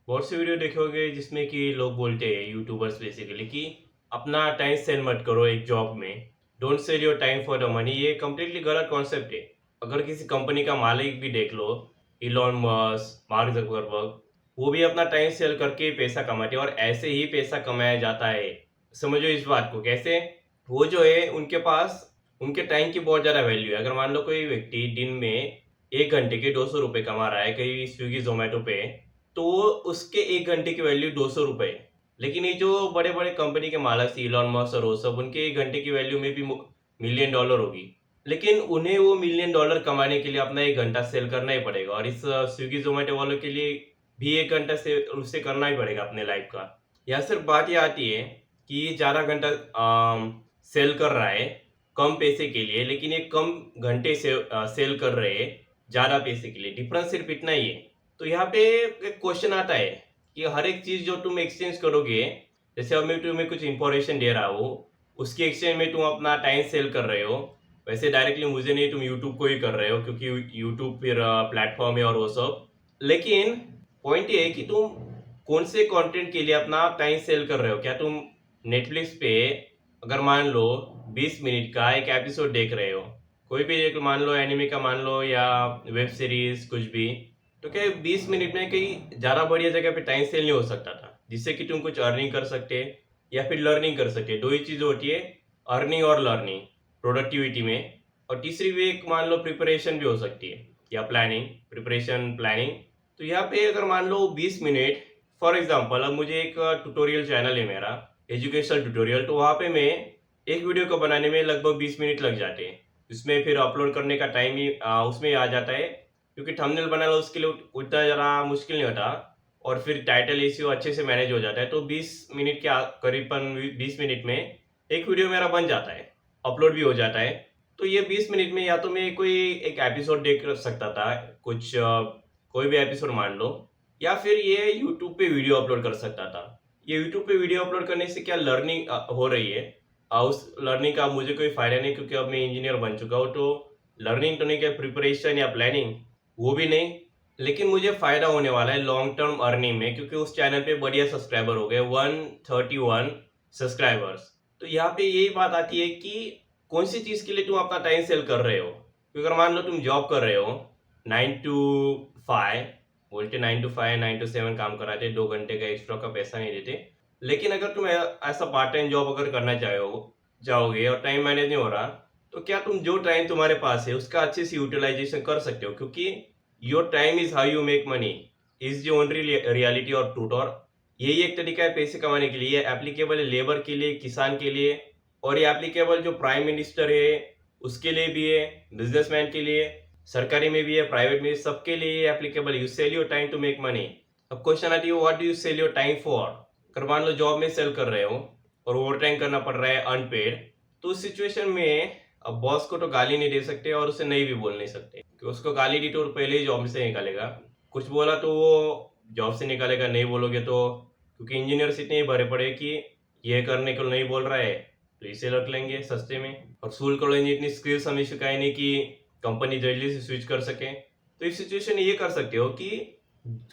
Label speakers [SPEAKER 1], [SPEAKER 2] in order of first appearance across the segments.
[SPEAKER 1] बहुत से वीडियो देखे होंगे जिसमें कि लोग बोलते हैं यूट्यूबर्स बेसिकली कि अपना टाइम सेल मत करो एक जॉब में। Don't sell your time for the money. ये कम्प्लीटली गलत कॉन्सेप्ट है। अगर किसी कंपनी का मालिक भी देख लो, इलॉन मस्क, मार्क जकरबर्ग, वो भी अपना टाइम सेल करके ही पैसा कमाते हैं और ऐसे ही पैसा कमाया जाता है। समझो इस बात को कैसे। वो जो है उनके पास उनके टाइम की बहुत ज़्यादा वैल्यू है। अगर मान लो कोई व्यक्ति दिन में 1 घंटे के 200 रुपये कमा रहा है कहीं स्विगी जोमेटो पे, तो उसके 1 घंटे की वैल्यू 200 रुपये। लेकिन ये जो बड़े बड़े कंपनी के मालिक इलॉन मस्क और वो सब, उनके 1 घंटे की वैल्यू में भी मिलियन डॉलर होगी। लेकिन उन्हें वो मिलियन डॉलर कमाने के लिए अपना 1 घंटा सेल करना ही पड़ेगा और इस स्विगी जोमेटो वालों के लिए भी 1 घंटा से उसे करना ही पड़ेगा अपने लाइफ का। या सिर्फ बात ये आती है कि ये ज़्यादा घंटा सेल कर रहा है कम पैसे के लिए, लेकिन ये कम घंटे से सेल कर रहे हैं ज़्यादा पैसे के लिए। डिफरेंस सिर्फ इतना ही है। तो यहाँ पे एक क्वेश्चन आता है कि हर एक चीज़ जो तुम एक्सचेंज करोगे, जैसे अब मैं तुम्हें कुछ इंफॉर्मेशन दे रहा हूँ, उसके एक्सचेंज में तुम अपना टाइम सेल कर रहे हो। वैसे डायरेक्टली मुझे नहीं, तुम यूट्यूब को ही कर रहे हो क्योंकि यूट्यूब फिर प्लेटफॉर्म है और वो सब। लेकिन पॉइंट ये है कि तुम कौन से कंटेंट के लिए अपना टाइम सेल कर रहे हो। क्या तुम नेटफ्लिक्स पे अगर मान लो 20 मिनट का एक एपिसोड देख रहे हो, कोई भी एक मान लो एनिमे का मान लो या वेब सीरीज कुछ भी, तो क्या 20 मिनट में कहीं ज़्यादा बढ़िया जगह पे टाइम सेल नहीं हो सकता था जिससे कि तुम कुछ अर्निंग कर सकते या फिर लर्निंग कर सकते। दो ही चीज़ होती है, अर्निंग और लर्निंग प्रोडक्टिविटी में। और तीसरी भी एक मान लो प्रिपरेशन भी हो सकती है या प्लानिंग, प्रिपरेशन प्लानिंग। तो यहाँ पे अगर मान लो 20 मिनट, फॉर एग्जाम्पल अब मुझे एक ट्यूटोरियल चैनल है मेरा, एजुकेशनल ट्यूटोरियल, तो वहाँ पे मैं एक वीडियो को बनाने में लगभग 20 मिनट लग जाते हैं। उसमें फिर अपलोड करने का टाइम ही उसमें आ जाता है क्योंकि थंबनेल बनाना उसके लिए उतना ज़्यादा मुश्किल नहीं होता और फिर टाइटल एसईओ अच्छे से मैनेज हो जाता है। तो 20 मिनट के करीबन 20 मिनट में एक वीडियो मेरा बन जाता है, अपलोड भी हो जाता है। तो ये 20 मिनट में या तो मैं कोई एक एपिसोड देख सकता था, कुछ कोई भी एपिसोड मान लो, या फिर ये यूट्यूब पे वीडियो अपलोड कर सकता था। ये यूट्यूब पे वीडियो अपलोड करने से क्या लर्निंग हो रही है, उस लर्निंग का मुझे कोई फ़ायदा नहीं क्योंकि अब मैं इंजीनियर बन चुका हूँ। तो लर्निंग तो नहीं, क्या प्रिपरेशन या प्लानिंग, वो भी नहीं। लेकिन मुझे फ़ायदा होने वाला है लॉन्ग टर्म अर्निंग में क्योंकि उस चैनल पे बढ़िया सब्सक्राइबर हो गए, 131 सब्सक्राइबर्स। तो यहाँ पे यही बात आती है कि कौन सी चीज़ के लिए तुम अपना टाइम सेल कर रहे हो। क्योंकि अगर मान लो तुम जॉब कर रहे हो 9 to 5, बोलते 9 to 5 9 to 7 काम कराते, 2 घंटे का एक्स्ट्रा का पैसा नहीं देते। लेकिन अगर तुम ऐसा पार्ट टाइम जॉब अगर करना चाहोगे और टाइम मैनेज नहीं हो रहा, तो क्या तुम जो टाइम तुम्हारे पास है उसका अच्छे से यूटिलाइजेशन कर सकते हो। क्योंकि your time is how you make money is the only reality और ट्रूथ। और यही एक तरीका है पैसे कमाने के लिए। ये एप्लीकेबल है लेबर के लिए, किसान के लिए, और ये एप्लीकेबल जो प्राइम मिनिस्टर है उसके लिए भी है, बिजनेसमैन के लिए, सरकारी में भी है, प्राइवेट में, सबके लिए applicable. You sell your time to make money. अब क्वेश्चन आती है, what do you sell your time for. अगर मान लो जॉब में सेल कर रहे हो और ओवर टाइम करना पड़ रहा है अनपेड, तो उस सिचुएशन में अब बॉस को तो गाली नहीं दे सकते और उसे नहीं भी बोल नहीं सकते कि उसको गाली दी तो पहले ही जॉब से निकालेगा। कुछ बोला तो वो जॉब से निकालेगा, नहीं बोलोगे तो, क्योंकि इंजीनियर्स इतने ही भरे पड़े कि ये करने को नहीं बोल रहा है तो इसे रख लेंगे सस्ते में। और स्कूल कॉलेज ने इतनी स्किल्स हमें सिखाई नहीं कि कंपनी जल्दी से स्विच कर सके। तो इस सिचुएशन में ये कर सकते हो कि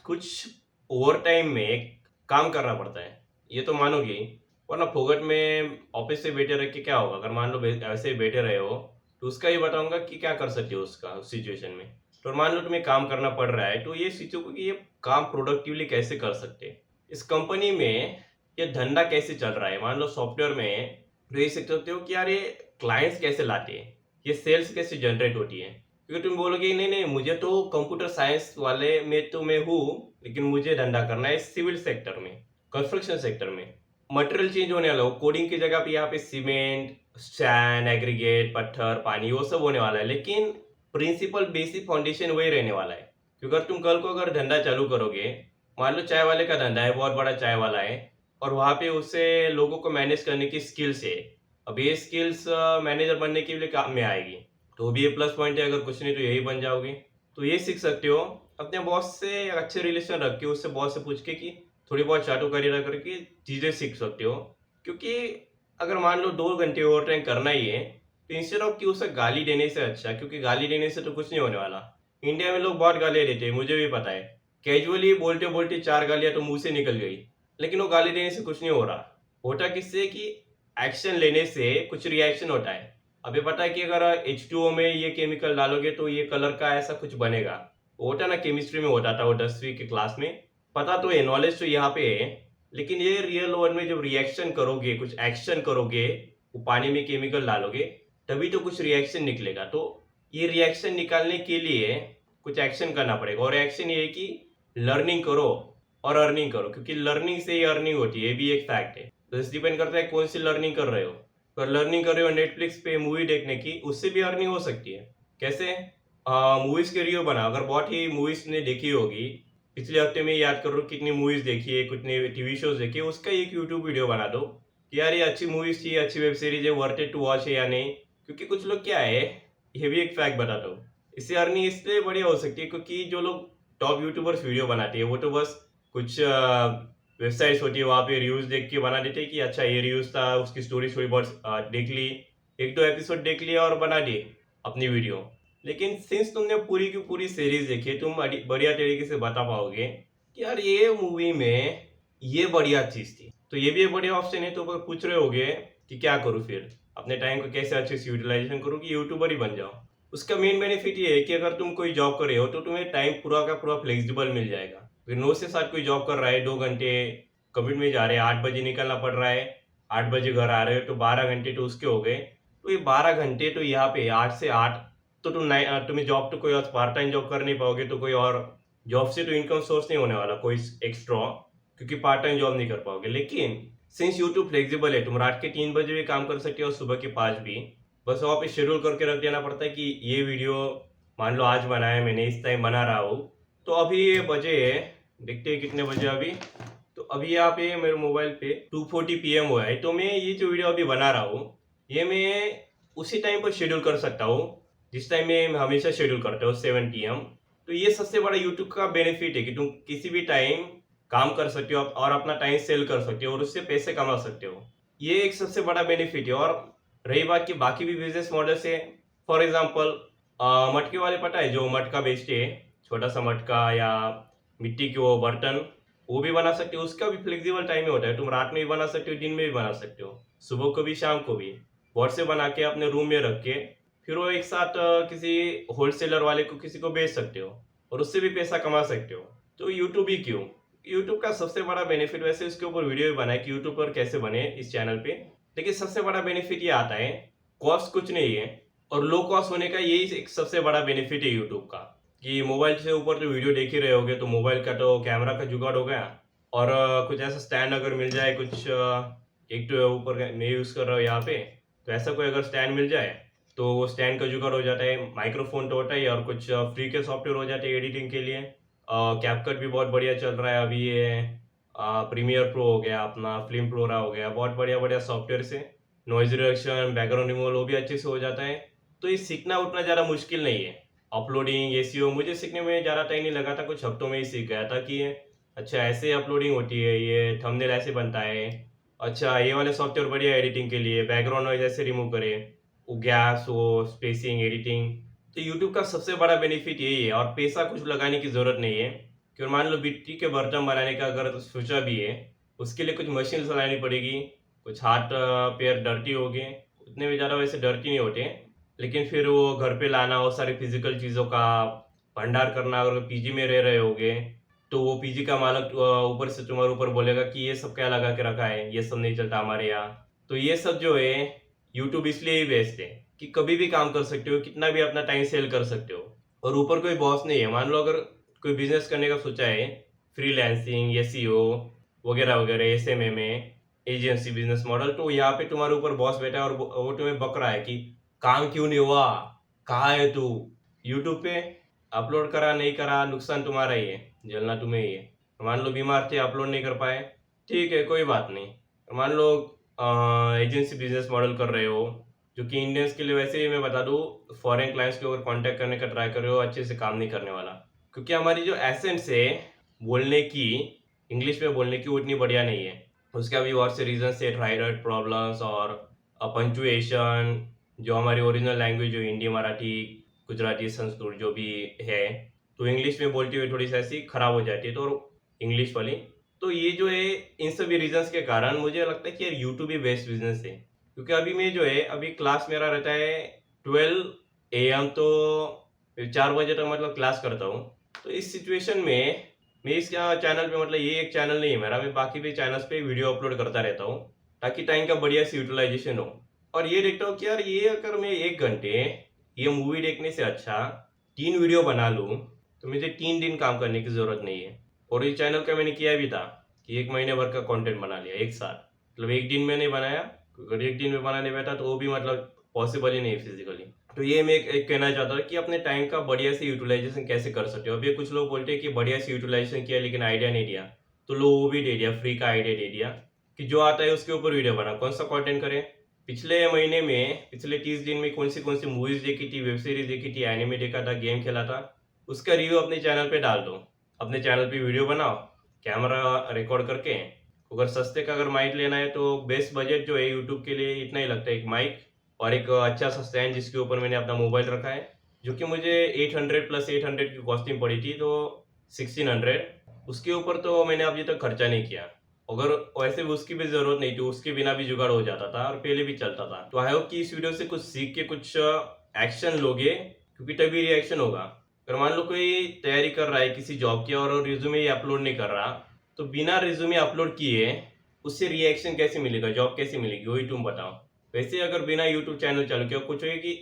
[SPEAKER 1] कुछ ओवर टाइम में काम करना पड़ता है, ये तो मानोगे ही। वरना फोकट में ऑफिस से बैठे रह के क्या होगा। अगर मान लो ऐसे ही बैठे रहे हो तो उसका ही बताऊंगा कि क्या कर सकते हो उसका उस सिचुएशन में। तो मान लो तुम्हें काम करना पड़ रहा है तो ये सोचो कि ये काम प्रोडक्टिवली कैसे कर सकते हैं। इस कंपनी में ये धंधा कैसे चल रहा है, मान लो सॉफ्टवेयर में, तो ये सीख सकते हो कि यार ये क्लाइंट्स कैसे लाते हैं, ये सेल्स कैसे जनरेट होती है। क्योंकि तुम बोलोगे नहीं नहीं मुझे तो कंप्यूटर साइंस वाले में तो मैं हूँ, लेकिन मुझे धंधा करना है सिविल सेक्टर में, कंस्ट्रक्शन सेक्टर में। मटेरियल चेंज होने वाला हो, कोडिंग की जगह पे यहाँ पे सीमेंट, सैंड, एग्रीगेट, पत्थर, पानी, वो सब होने वाला है। लेकिन प्रिंसिपल बेसिक फाउंडेशन वही रहने वाला है। क्योंकि अगर तुम कल को अगर धंधा चालू करोगे, मान लो चाय वाले का धंधा है, बहुत बड़ा चाय वाला है, और वहाँ पे उससे लोगों को मैनेज करने की स्किल्स है। अब ये स्किल्स मैनेजर बनने के लिए काम में आएगी, तो भी ये प्लस पॉइंट है। अगर कुछ नहीं तो यही बन जाओगे। तो ये सीख सकते हो अपने बॉस से अच्छे रिलेशन रख के, उससे बॉस से पूछ के कि थोड़ी बहुत चाटुकारी रख करके चीज़ें सीख सकते हो। क्योंकि अगर मान लो 2 घंटे ओवर टाइम करना ही है, तो इंस्टेड ऑफ कि उसे गाली देने से अच्छा, क्योंकि गाली देने से तो कुछ नहीं होने वाला। इंडिया में लोग बहुत गालियाँ देते हैं, मुझे भी पता है कैजुअली बोलते बोलते 4 गालियां तो मुंह से निकल गई, लेकिन वो गाली देने से कुछ नहीं हो रहा। होता किससे कि एक्शन लेने से कुछ रिएक्शन होता है। अभी पता है कि अगर H2O में ये केमिकल डालोगे तो ये कलर का ऐसा कुछ बनेगा। वो होता ना, केमिस्ट्री में होता था वो 10वीं के क्लास में। पता तो है, नॉलेज तो यहाँ पे है, लेकिन ये रियल वर्ल्ड में जब रिएक्शन करोगे, कुछ एक्शन करोगे, वो पानी में केमिकल डालोगे, तभी तो कुछ रिएक्शन निकलेगा। तो ये रिएक्शन निकालने के लिए कुछ एक्शन करना पड़ेगा, और एक्शन ये है कि लर्निंग करो और अर्निंग करो, क्योंकि लर्निंग से ही अर्निंग होती है, ये भी एक फैक्ट है। तो इस डिपेंड करता है कौन सी लर्निंग कर रहे हो। अगर लर्निंग कर रहे हो नेटफ्लिक्स पे मूवी देखने की, उससे भी अर्निंग हो सकती है। कैसे? मूवीज के रिव्यू बना, अगर बहुत ही मूवीज ने देखी होगी, पिछले हफ्ते में याद करो कितनी मूवीज देखी है, कितने टीवी शोज देखी है, उसका एक यूट्यूब वीडियो बना दो कि यार ये अच्छी मूवीज थी, अच्छी वेब सीरीज है, वर्थ इट टू वॉच है या नहीं। क्योंकि कुछ लोग क्या है, ये भी एक फैक्ट बताता हूँ, इससे अर्निंग इसलिए बढ़िया हो सकती है क्योंकि जो लोग टॉप यूट्यूबर्स वीडियो बनाते हैं वो तो बस कुछ वेबसाइट्स होती है, वहाँ पे रिव्यूज देख के बना देते हैं कि अच्छा ये रिव्यूज था, उसकी स्टोरी थोड़ी बहुत देख ली, एक दो एपिसोड देख लिया और बना दिए अपनी वीडियो। लेकिन सिंस तुमने पूरी की पूरी सीरीज देखी है, तुम बढ़िया तरीके से बता पाओगे कि यार ये मूवी में ये बढ़िया चीज थी। तो ये भी एक बढ़िया ऑप्शन है। तो अगर पूछ रहे होगे कि क्या करूँ फिर, अपने टाइम को कैसे अच्छे से यूटिलाइजेशन करूँ कि यूट्यूबर ही बन जाओ, उसका मेन बेनिफिट ये है कि अगर तुम कोई जॉब कर रहे हो तो तुम्हें टाइम पूरा का पूरा फ्लेक्सिबल मिल जाएगा। फिर 9 से 7 कोई जॉब कर रहा है, 2 घंटे कमिट में जा रहे हैं, 8 बजे निकलना पड़ रहा है, 8 बजे घर आ रहे हो, तो 12 घंटे तो उसके हो गए। तो ये 12 घंटे तो यहाँ पे 8 से 8, तो तुम्हें जॉब तो कोई और पार्ट टाइम जॉब कर नहीं पाओगे, तो कोई और जॉब से तो इनकम सोर्स नहीं होने वाला कोई एक्स्ट्रा, क्योंकि पार्ट टाइम जॉब नहीं कर पाओगे। लेकिन सिंस यूट्यूब फ्लेक्सिबल है, तुम रात के 3 बजे भी काम कर सकते हो, सुबह के 5 भी। बस वहाँ पे शेड्यूल करके रख देना पड़ता है कि ये वीडियो मान लो आज बनाया मैंने, इस टाइम बना रहा हूँ। तो अभी ये बजे है, देखते हैं कितने बजे अभी। तो अभी यहाँ पे मेरे मोबाइल पे 2:40 PM हुआ है। तो मैं ये जो वीडियो अभी बना रहा हूँ, ये मैं उसी टाइम पर शेड्यूल कर सकता हूँ जिस टाइम मैं हमेशा शेड्यूल करता हूँ, 7 PM। तो ये सबसे बड़ा यूट्यूब का बेनिफिट है कि तुम किसी भी टाइम काम कर सकते हो और अपना टाइम सेल कर सकते हो और उससे पैसे कमा सकते हो। ये एक सबसे बड़ा बेनिफिट है। और रही बात कि बाकी भी बिजनेस मॉडल से, फॉर एग्जांपल मटके वाले, पता है जो मटका बेचते हैं, छोटा सा मटका या मिट्टी के वो बर्तन, वो भी बना सकते हो। उसका भी फ्लेक्सिबल टाइम में होता है, तुम रात में भी बना सकते हो, दिन में भी बना सकते हो, सुबह को भी शाम को भी। बोर्ड से बना के अपने रूम में रख के फिर वो एक साथ किसी होलसेलर वाले को किसी को बेच सकते हो और उससे भी पैसा कमा सकते हो। तो यूट्यूब ही क्यों, यूट्यूब का सबसे बड़ा बेनिफिट, वैसे इसके ऊपर वीडियो भी बनाए कि यूट्यूब पर कैसे बने इस चैनल पे, लेकिन सबसे बड़ा बेनिफिट ये आता है, कॉस्ट कुछ नहीं है और लो कॉस्ट होने का यही एक सबसे बड़ा बेनिफिट है यूट्यूब का। कि मोबाइल से ऊपर तो वीडियो देख ही रहे होगे, तो मोबाइल का तो कैमरा का जुगाड़ हो गया, और कुछ ऐसा स्टैंड अगर मिल जाए, कुछ एक तो ऊपर मैं यूज़ कर रहा हूँ यहाँ पे, तो ऐसा कोई अगर स्टैंड मिल जाए तो वो स्टैंड का जुगाड़ हो जाता है। माइक्रोफोन तो होता ही है, और कुछ फ्री के सॉफ्टवेयर हो जाते हैं एडिटिंग के लिए। कैपकट भी बहुत बढ़िया चल रहा है अभी, ये प्रीमियर प्रो हो गया, अपना फिल्म प्रोरा हो गया, बहुत बढ़िया बढ़िया सॉफ्टवेयर से नॉइज रिडक्शन, बैकग्राउंड रिमूवल वो भी अच्छे से हो जाता है। तो ये सीखना उतना ज़्यादा मुश्किल नहीं है। अपलोडिंग, एसीओ मुझे सीखने में ज़्यादा टाइम नहीं लगा था, कुछ हफ्तों में ही सीख गया था कि अच्छा ऐसे अपलोडिंग होती है, ये थंबनेल ऐसे बनता है, अच्छा ये वाले सॉफ्टवेयर बढ़िया एडिटिंग के लिए, बैकग्राउंड नॉइज ऐसे रिमूव करे, वो गैस, वो स्पेसिंग, एडिटिंग। तो यूट्यूब का सबसे बड़ा बेनिफिट यही है, और पैसा कुछ लगाने की ज़रूरत नहीं है। क्यों, मान लो मिट्टी के बर्तन बनाने का अगर सोचा भी है, उसके लिए कुछ मशीन चलानी पड़ेगी, कुछ हाथ पैर डर्टी हो गए, उतने भी ज़्यादा वैसे डर्टी नहीं होते, लेकिन फिर वो घर पे लाना, वो सारी फिजिकल चीज़ों का भंडार करना। अगर पीजी में रह रहे होगे तो वो पीजी का मालिक ऊपर से तुम्हारे ऊपर बोलेगा कि ये सब क्या लगा के रखा है, ये सब नहीं चलता हमारे यहाँ। तो ये सब जो है यूट्यूब इसलिए ही बेस्ट है कि कभी भी काम कर सकते हो, कितना भी अपना टाइम सेल कर सकते हो, और ऊपर कोई बॉस नहीं है। मान लो अगर कोई बिजनेस करने का सोचा है, फ्रीलांसिंग, एसईओ वगैरह वगैरह, एसएमए में, एजेंसी बिजनेस मॉडल, तो यहाँ पे तुम्हारे ऊपर बॉस बैठा है और वो तुम्हें बक रहा है कि काम क्यों नहीं हुआ, कहाँ है तू। यूट्यूब पे अपलोड करा नहीं करा, नुकसान तुम्हारा ही है, झेलना तुम्हें ही है। मान लो बीमार थे, अपलोड नहीं कर पाए, ठीक है कोई बात नहीं। मान लो एजेंसी बिजनेस मॉडल कर रहे हो, जो कि इंडियंस के लिए, वैसे ही मैं बता दूँ, फॉरेन क्लाइंट्स के ऊपर कांटेक्ट करने का ट्राई कर रहे हो, अच्छे से काम नहीं करने वाला। क्योंकि हमारी जो एसेंस है बोलने की, इंग्लिश में बोलने की, वो इतनी बढ़िया नहीं है। उसका भी बहुत से रीजन है, थायराइड प्रॉब्लम्स और पंचुएशन, जो हमारी ओरिजिनल लैंग्वेज जो हिंदी, मराठी, गुजराती, संस्कृत जो भी है, तो इंग्लिश में बोलते हुए थोड़ी सी ऐसी खराब हो जाती है, तो इंग्लिश वाली। तो ये जो है, इन सभी रीजंस के कारण मुझे लगता है कि यार यूट्यूब ही बेस्ट बिजनेस है। क्योंकि अभी मैं जो है, अभी क्लास मेरा रहता है 12 AM, तो 4 बजे तक मतलब क्लास करता हूँ। तो इस सिचुएशन में मैं इस चैनल पे, मतलब ये एक चैनल नहीं है मेरा, मैं बाकी भी चैनल्स पे वीडियो अपलोड करता रहता हूँ ताकि टाइम का बढ़िया से यूटिलाइजेशन हो। और ये देखता हूँ कि यार, ये अगर मैं 1 घंटे ये मूवी देखने से अच्छा 3 वीडियो बना लूँ, तो मुझे 3 दिन काम करने की ज़रूरत नहीं है। और ये चैनल का मैंने किया भी था कि 1 महीने भर का कंटेंट बना लिया एक साथ, मतलब एक दिन में नहीं बनाया। अगर एक दिन में बनाने बैठा तो वो भी मतलब पॉसिबल ही नहीं फिजिकली। तो ये मैं एक कहना चाहता था कि अपने टाइम का बढ़िया से यूटिलाइजेशन कैसे कर सकते हो। अभी कुछ लोग बोलते हैं कि बढ़िया से यूटिलाइजेशन किया लेकिन आइडिया नहीं दिया, तो लो वो भी दे दिया, फ्री का आइडिया दे दिया कि जो आता है उसके ऊपर वीडियो बना, कौन सा कंटेंट करें। पिछले महीने में, पिछले 30 दिन में कौन सी मूवीज देखी थी, वेब सीरीज देखी थी, एनिमे देखा था, गेम खेला था, उसका रिव्यू अपने चैनल पे डाल दो। अपने चैनल पे वीडियो बनाओ कैमरा रिकॉर्ड करके। अगर सस्ते का अगर माइक लेना है तो बेस्ट बजट जो है यूट्यूब के लिए इतना ही लगता है, एक माइक और एक अच्छा सा स्टैंड जिसके ऊपर मैंने अपना मोबाइल रखा है, जो कि मुझे 800 प्लस 800 की कॉस्टिंग पड़ी थी, तो 1600। उसके ऊपर तो मैंने अभी तक खर्चा नहीं किया। अगर वैसे भी उसकी भी जरूरत नहीं थी, उसके बिना भी जुगाड़ हो जाता था और पहले भी चलता था। तो आई होप कि इस वीडियो से कुछ सीख के कुछ एक्शन लोगे, क्योंकि तभी रिएक्शन होगा। अगर मान लो कोई तैयारी कर रहा है किसी जॉब की और रिज्यूमे अपलोड नहीं कर रहा, तो बिना रिज्यूमे अपलोड किए उससे रिएक्शन कैसे मिलेगा, जॉब कैसे मिलेगी, वही तुम बताओ। वैसे अगर बिना यूट्यूब चैनल चालू किया, कुछ है कि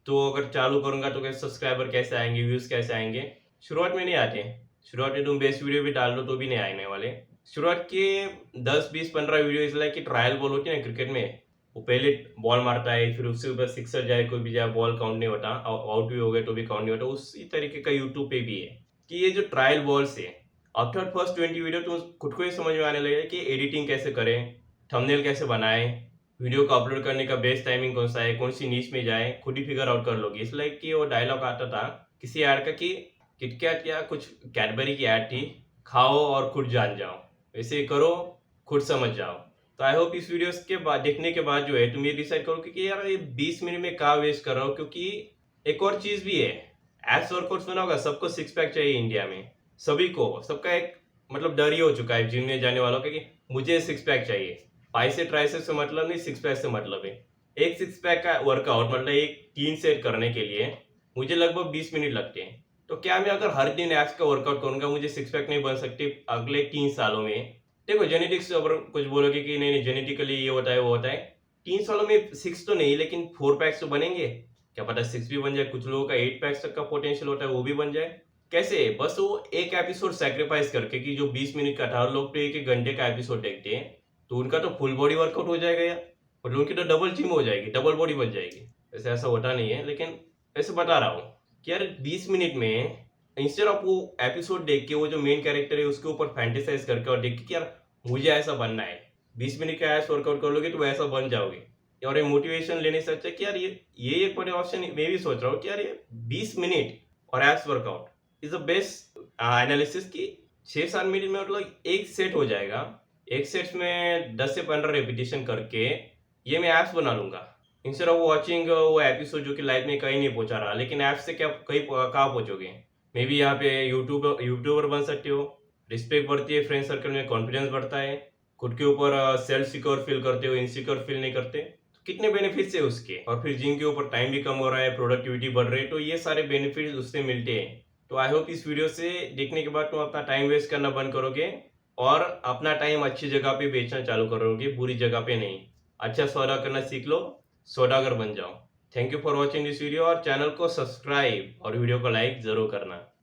[SPEAKER 1] तो अगर चालू करूंगा तो कैसे सब्सक्राइबर कैसे आएंगे, व्यूज कैसे आएंगे, शुरुआत में नहीं आते। शुरुआत में तुम बेस्ट वीडियो भी डाल दो तो भी नहीं आने वाले। शुरुआत के 10 20 15 वीडियो इज लाइक कि ट्रायल बॉल होती है ना क्रिकेट में, वो पहले बॉल मारता है, फिर उससे ऊपर सिक्सर जाए कोई भी जाए, बॉल काउंट नहीं होता, आउट भी हो गए तो भी काउंट नहीं होता। उसी तरीके का यूट्यूब पे भी है कि ये जो ट्रायल बॉल्स है, आफ्टर फर्स्ट 20 वीडियो तुम खुद को ही समझ में आने लगेगा कि एडिटिंग कैसे करें, थंबनेल कैसे बनाए, वीडियो को अपलोड करने का बेस्ट टाइमिंग कौन सा है, कौन सी नीच में जाए, खुद ही फिगर आउट कर लोगे। इसलिए कि वो डायलॉग आता था किसी ऐड का कि किटकैट या कुछ कैडबरी की ऐड थी, खाओ और खुद जान जाओ, वैसे करो खुद समझ जाओ। तो आई होप इस वीडियो के बाद, देखने के बाद जो है, तुम ये डिसाइड करो कि यार ये 20 मिनट में कहाँ वेस्ट कर रहा हो। क्योंकि एक और चीज भी है, एब्स वर्कआउट्स बना होगा, सबको सिक्स पैक चाहिए इंडिया में, सभी को, सबका एक मतलब डर ही हो चुका है जिम में जाने वालों का कि मुझे सिक्स पैक चाहिए। बाई से ट्राइसेप से मतलब नहीं, सिक्स पैक से मतलब है। एक सिक्स पैक का वर्कआउट मतलब एक 3 सेट करने के लिए मुझे लगभग 20 मिनट लगते हैं। तो क्या मैं अगर हर दिन एब्स का वर्कआउट करूंगा, मुझे सिक्स पैक नहीं बन सकती अगले 3 सालों में। देखो जेनेटिक्स, अगर कुछ बोलोगे कि नहीं नहीं जेनेटिकली ये होता है वो होता है, 3 सालों में 6 तो नहीं लेकिन 4 पैक्स तो बनेंगे। क्या पता 6 भी बन जाए, कुछ लोगों का 8 पैक्स तक का पोटेंशियल होता है, वो भी बन जाए। कैसे, बस वो एक एपिसोड सेक्रीफाइस करके, कि जो 20 मिनट का था, और लोग तो 1 1 घंटे का एपिसोड देखते हैं, तो उनका तो फुल बॉडी वर्कआउट हो जाएगा यार, और उनकी तो डबल जिम हो जाएगी, डबल बॉडी बन जाएगी। वैसे ऐसा होता नहीं है, लेकिन ऐसे बता रहा हूँ कि यार 20 मिनट में इंस्टेड ऑफ वो एपिसोड देख के वो जो मेन कैरेक्टर है उसके ऊपर फैंटेसाइज करके और देख के कि यार मुझे ऐसा बनना है, 20 मिनट का ऐसा वर्कआउट कर लोगे तो वैसा बन जाओगे। और ये मोटिवेशन लेने से अच्छा कि यार ये एक बड़े ऑप्शन मैं भी सोच रहा हूँ कि यार ये 20 मिनट और apps workout is the best analysis की 6 7 मिनट में मतलब एक सेट हो जाएगा। एक सेट में 10 से 15 रेपिटेशन करके ये मैं ऐप्स बना लूंगा, इंस्टेड ऑफ वॉचिंग वो एपिसोड जो कि लाइफ में कहीं नहीं पहुंचा रहा। लेकिन ऐप से क्या कहीं कहाँ पहुंचोगे। मे बी यहाँ पे यूट्यूबर बन सकते हो, रिस्पेक्ट बढ़ती है, फ्रेंड सर्कल में कॉन्फिडेंस बढ़ता है, खुद के ऊपर सेल्फ सिक्योर फील करते हो, इनसिक्योर फील नहीं करते। तो कितने बेनिफिट्स है उसके, और फिर जिम के ऊपर टाइम भी कम हो रहा है, प्रोडक्टिविटी बढ़ रही है, तो ये सारे बेनिफिट्स उससे मिलते हैं। तो आई होप इस वीडियो से देखने के बाद तुम अपना टाइम वेस्ट करना बंद करोगे और अपना टाइम अच्छी जगह पे बेचना चालू करोगे, बुरी जगह पे नहीं। अच्छा सौदा करना सीख लो, सौदागर बन जाओ। Thank you for watching this video, और चैनल को सब्सक्राइब और वीडियो को लाइक जरूर करना।